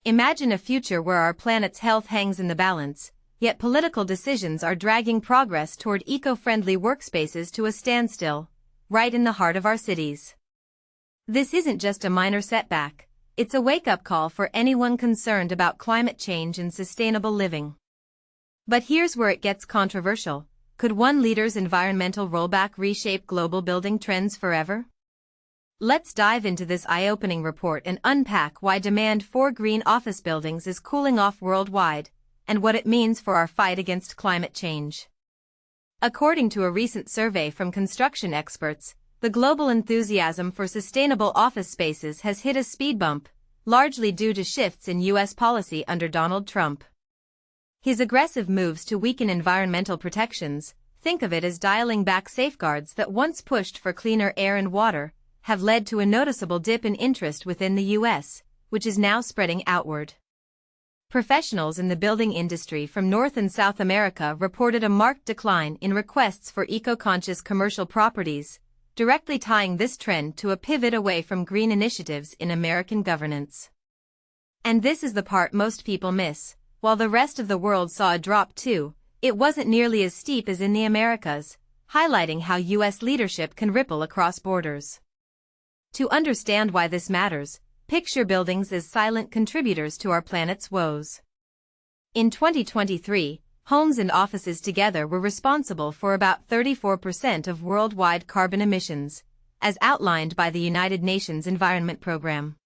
Imagine a future where our planet's health hangs in the balance, yet political decisions are dragging progress toward eco-friendly workspaces to a standstill, right in the heart of our cities. This isn't just a minor setback, it's a wake-up call for anyone concerned about climate change and sustainable living. But here's where it gets controversial. Could one leader's environmental rollback reshape global building trends forever? Let's dive into this eye-opening report and unpack why demand for green office buildings is cooling off worldwide, and what it means for our fight against climate change. According to a recent survey from construction experts, the global enthusiasm for sustainable office spaces has hit a speed bump, largely due to shifts in U.S. policy under Donald Trump. His aggressive moves to weaken environmental protections, think of it as dialing back safeguards that once pushed for cleaner air and water, have led to a noticeable dip in interest within the U.S., which is now spreading outward. Professionals in the building industry from North and South America reported a marked decline in requests for eco-conscious commercial properties, directly tying this trend to a pivot away from green initiatives in American governance. And this is the part most people miss. While the rest of the world saw a drop too, it wasn't nearly as steep as in the Americas, highlighting how U.S. leadership can ripple across borders. To understand why this matters, picture buildings as silent contributors to our planet's woes. In 2023, homes and offices together were responsible for about 34% of worldwide carbon emissions, as outlined by the United Nations Environment Program.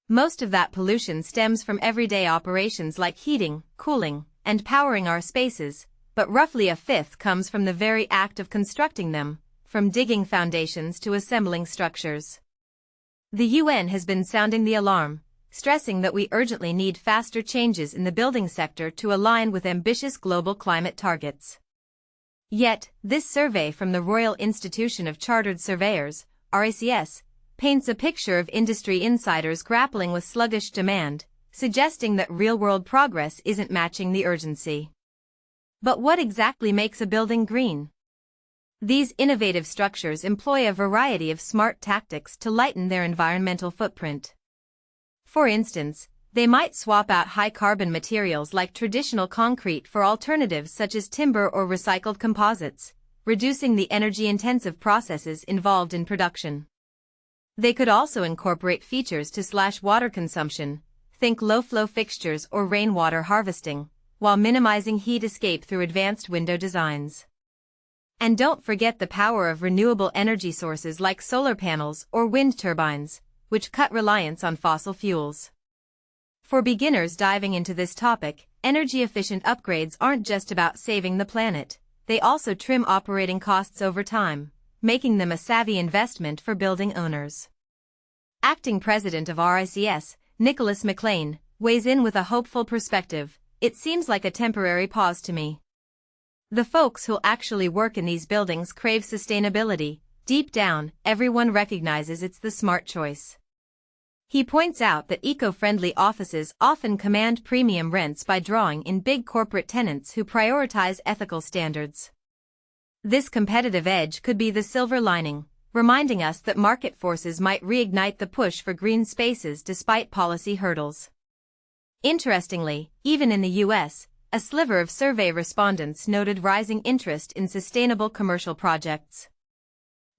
Most of that pollution stems from everyday operations like heating, cooling, and powering our spaces, but roughly a fifth comes from the very act of constructing them, from digging foundations to assembling structures. The UN has been sounding the alarm, stressing that we urgently need faster changes in the building sector to align with ambitious global climate targets. Yet, this survey from the Royal Institution of Chartered Surveyors, RICS, paints a picture of industry insiders grappling with sluggish demand, suggesting that real-world progress isn't matching the urgency. But what exactly makes a building green? These innovative structures employ a variety of smart tactics to lighten their environmental footprint. For instance, they might swap out high-carbon materials like traditional concrete for alternatives such as timber or recycled composites, reducing the energy-intensive processes involved in production. They could also incorporate features to slash water consumption, think low-flow fixtures or rainwater harvesting, while minimizing heat escape through advanced window designs. And don't forget the power of renewable energy sources like solar panels or wind turbines, which cut reliance on fossil fuels. For beginners diving into this topic, energy-efficient upgrades aren't just about saving the planet, they also trim operating costs over time, making them a savvy investment for building owners. Acting President of RICS, Nicholas McLean, weighs in with a hopeful perspective. It seems like a temporary pause to me. The folks who'll actually work in these buildings crave sustainability. Deep down, everyone recognizes it's the smart choice. He points out that eco-friendly offices often command premium rents by drawing in big corporate tenants who prioritize ethical standards. This competitive edge could be the silver lining, reminding us that market forces might reignite the push for green spaces despite policy hurdles. Interestingly, even in the U.S., a sliver of survey respondents noted rising interest in sustainable commercial projects.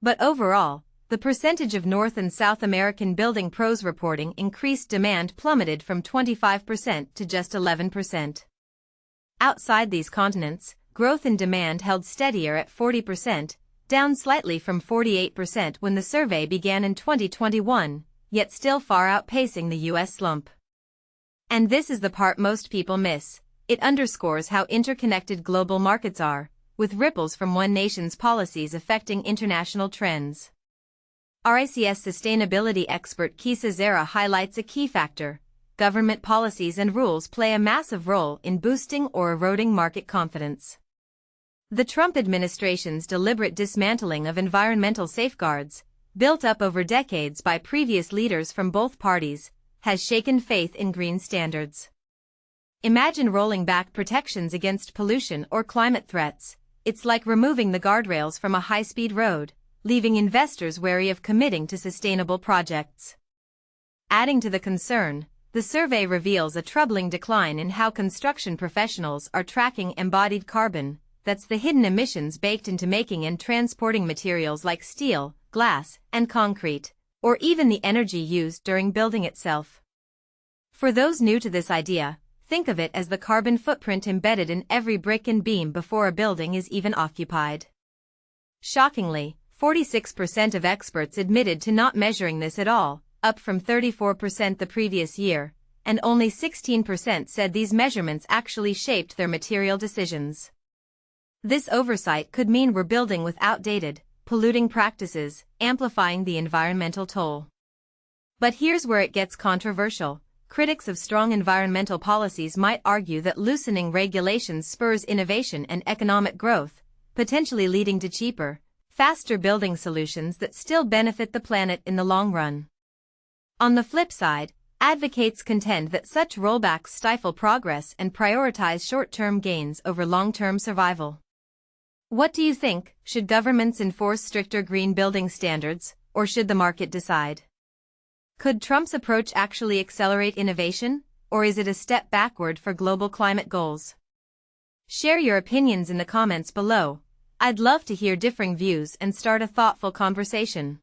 But overall, the percentage of North and South American building pros reporting increased demand plummeted from 25% to just 11%. Outside these continents, growth in demand held steadier at 40%, down slightly from 48% when the survey began in 2021, yet still far outpacing the U.S. slump. And this is the part most people miss. It underscores how interconnected global markets are, with ripples from one nation's policies affecting international trends. RICS sustainability expert Kisa Zara highlights a key factor: government policies and rules play a massive role in boosting or eroding market confidence. The Trump administration's deliberate dismantling of environmental safeguards, built up over decades by previous leaders from both parties, has shaken faith in green standards. Imagine rolling back protections against pollution or climate threats. It's like removing the guardrails from a high-speed road, leaving investors wary of committing to sustainable projects. Adding to the concern, the survey reveals a troubling decline in how construction professionals are tracking embodied carbon, that's the hidden emissions baked into making and transporting materials like steel, glass, and concrete, or even the energy used during building itself. For those new to this idea, think of it as the carbon footprint embedded in every brick and beam before a building is even occupied. Shockingly, 46% of experts admitted to not measuring this at all, up from 34% the previous year, and only 16% said these measurements actually shaped their material decisions. This oversight could mean we're building with outdated, polluting practices, amplifying the environmental toll. But here's where it gets controversial. Critics of strong environmental policies might argue that loosening regulations spurs innovation and economic growth, potentially leading to cheaper, faster building solutions that still benefit the planet in the long run. On the flip side, advocates contend that such rollbacks stifle progress and prioritize short-term gains over long-term survival. What do you think? Should governments enforce stricter green building standards, or should the market decide? Could Trump's approach actually accelerate innovation, or is it a step backward for global climate goals? Share your opinions in the comments below. I'd love to hear differing views and start a thoughtful conversation.